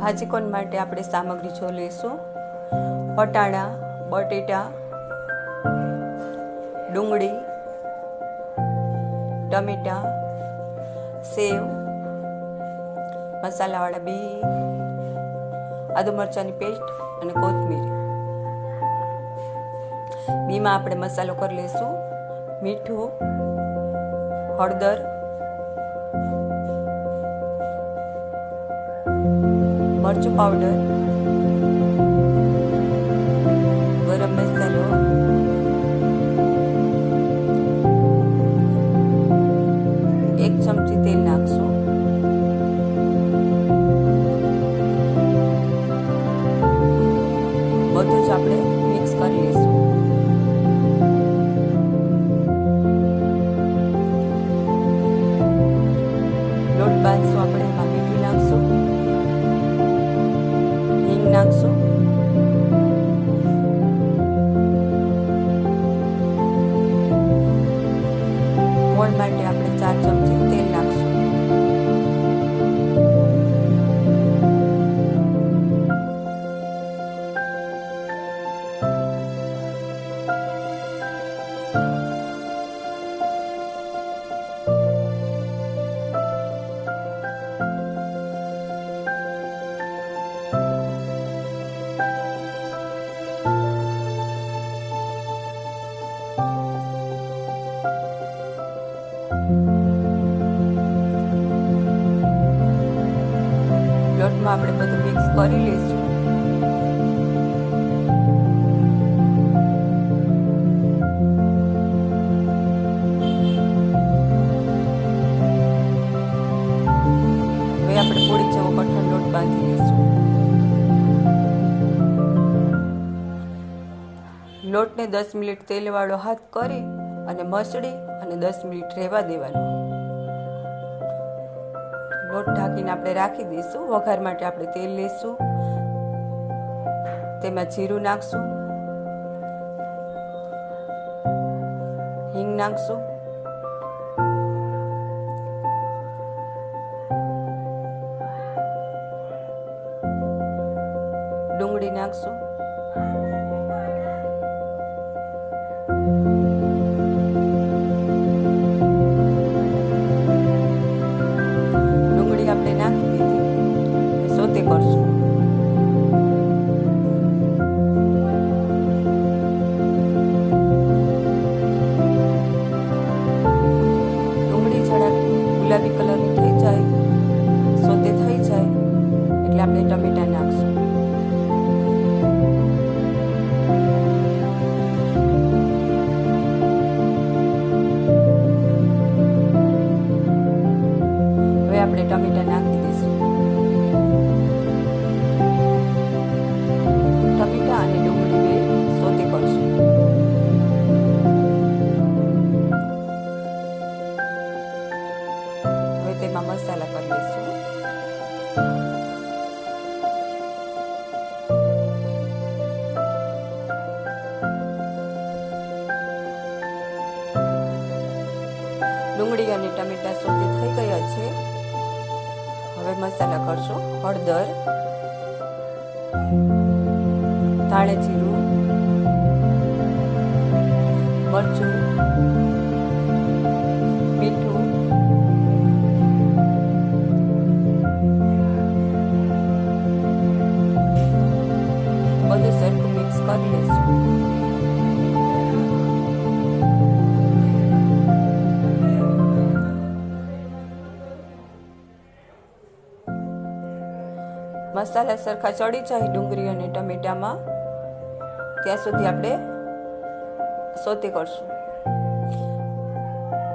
ભાજીકોન માટે આપણે સામગ્રી જો લઈશું: વટાણા, બટેટા, ડુંગળી, ટમેટા, સેવ, મસાલાવાળા બી, આદુ મરચાંની પેસ્ટ અને કોથમીર. બીમાં આપણે મસાલો કરી લઈશું: મીઠું, હળદર, મરચું પાવડર, ગરમ મસાલો, એક ચમચી તેલ નાખશું. બધું જ આપણે મિક્સ કરી લઈશું. લોટ બાંધશું આપણે. એમાં મીઠું નાખશું, હિંગ નાખશું, મોણ માટે આપણે 4 ચમચી તેલ નાખશું. લોટમાં આપણે બધું મિક્સ કરી લઈશું. હવે આપણે પૂરી જેવો કઠણ લોટ બાંધી લઈશું. લોટને 10 મિનિટ તેલવાળો હાથ કરી અને મસળી અને 10 મિનિટ રહેવા દેવાનો. લોટ ઢાંકીને આપણે રાખી દઈશું. વઘાર માટે આપણે તેલ લઈશું, તેમાં જીરું નાખશું, હિંગ નાખશું, ડુંગળી નાખશું, આપણે નાખી દીધી, સોતે કરશું. ડુંગળી જરાક ગુલાબી કલરની થઈ જાય, સોતે થઈ જાય એટલે આપણે ટમેટા નાખશું. આપણે ટમેટા નાખી દઈશું. ટમેટા અને ડુંગળી બે સોતે કરશું. હવે તેમાં મસાલા કરી લઈશું. ડુંગળી અને ટમેટા સોતે થઈ ગયા છે. હવે મસાલા કરશું: હળદર, ધાણા જીરું, મરચું, મીઠું, બધું સરખું મિક્સ કરી લઈશું. મસાલા સરખા ચડી જાય ડુંગળી અને ટમેટામાં ત્યાં સુધી આપણે સોતે કરશું.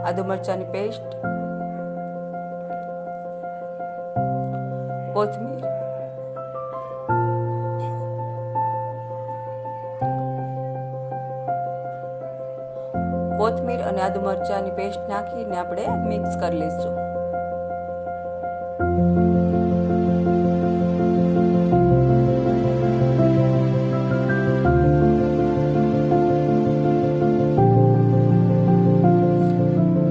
આદુ મરચાંની પેસ્ટ, કોથમીર, અને આદુ મરચાંની પેસ્ટ નાખીને આપણે મિક્સ કરી લઈશું.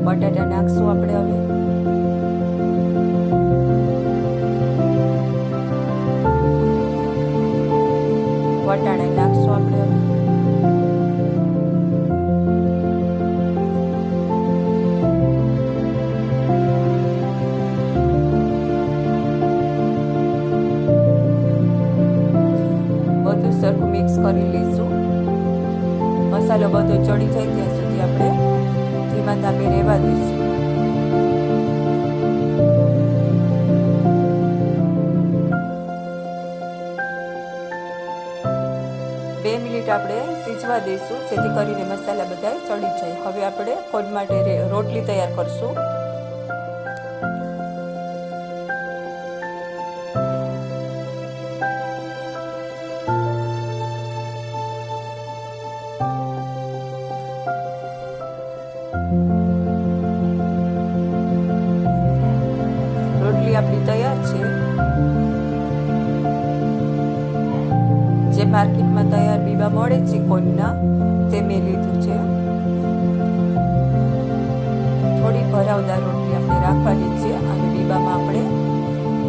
બટાટા નાખશું આપણે હવે. મસાલો બધો ચડી જાય ત્યાં સુધી આપણે ધીમા તાપે રહેવા દઈશું. બે મિનિટ આપણે સીજવા દઈશું જેથી કરીને મસાલા બધા ચડી જાય. હવે આપણે કોણ માટે રોટલી તૈયાર કરશું. રોટલી આપણી તૈયાર છે. જે માર્કેટમાં તૈયાર બીબા મળે છે કોનના તે મેં લીધું છે. થોડી ભરાવદાર રોટલી આપણે રાખવાની છે અને બીબામાં આપણે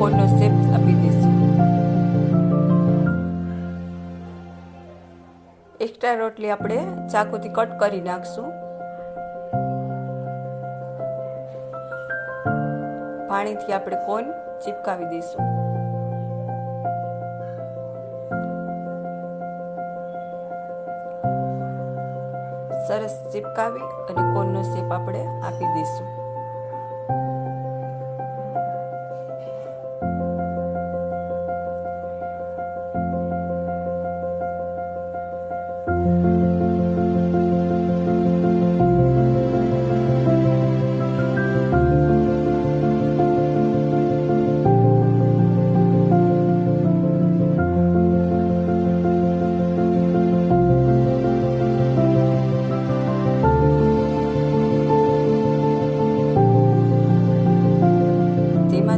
કોનનો શેપ આપી દઈશું. એક્સ્ટ્રા રોટલી આપણે ચાકુથી કટ કરી નાખશું. પાણીથી આપણે કોન ચીપકાવી દઈશું. સરસ ચીપકાવી અને કોનનો શેપ આપણે આપી દઈશું.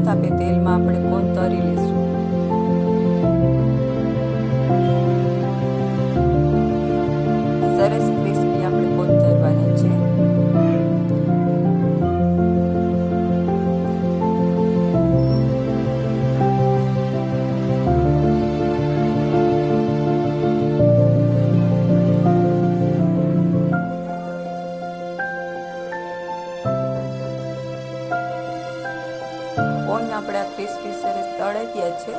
તાપે તેલમાં આપણે કોન તળી લઈશું. સરસ ક્રિસ્પી આપણે કોન તળવાના છે. કોન આપણે આ ક્રિસ્પી સરસ તળાઈ ગયા છે.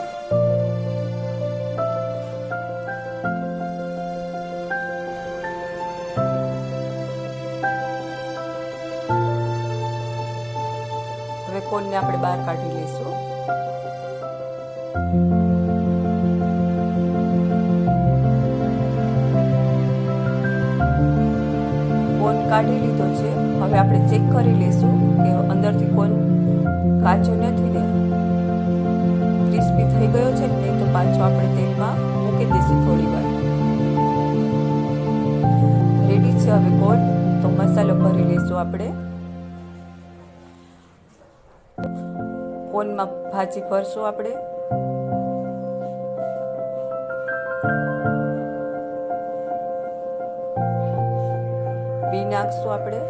હવે કોનને આપણે બહાર કાઢી લઈશું. કોન કાઢી લીધો છે. હવે આપણે ચેક કરી લઈશું કે અંદરથી કોન કાચો નથી ને, ક્રિસ્પી થઈ ગયો છે ને, તો પાછો આપણે તેલમાં મૂકી દઈશું થોડી વાર. રેડી છે હવે કોન. તો મસાલો ભરી લઈશું આપણે. કોનમાં ભાજી ભરશું આપણે. બી નાખશું આપણે.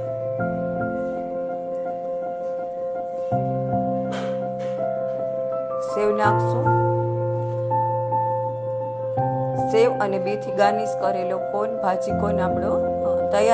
સેવ નાખશું. સેવ અને બીથી ગાર્નિશ કરેલો કોન ભાજી કોન આપણો તૈયાર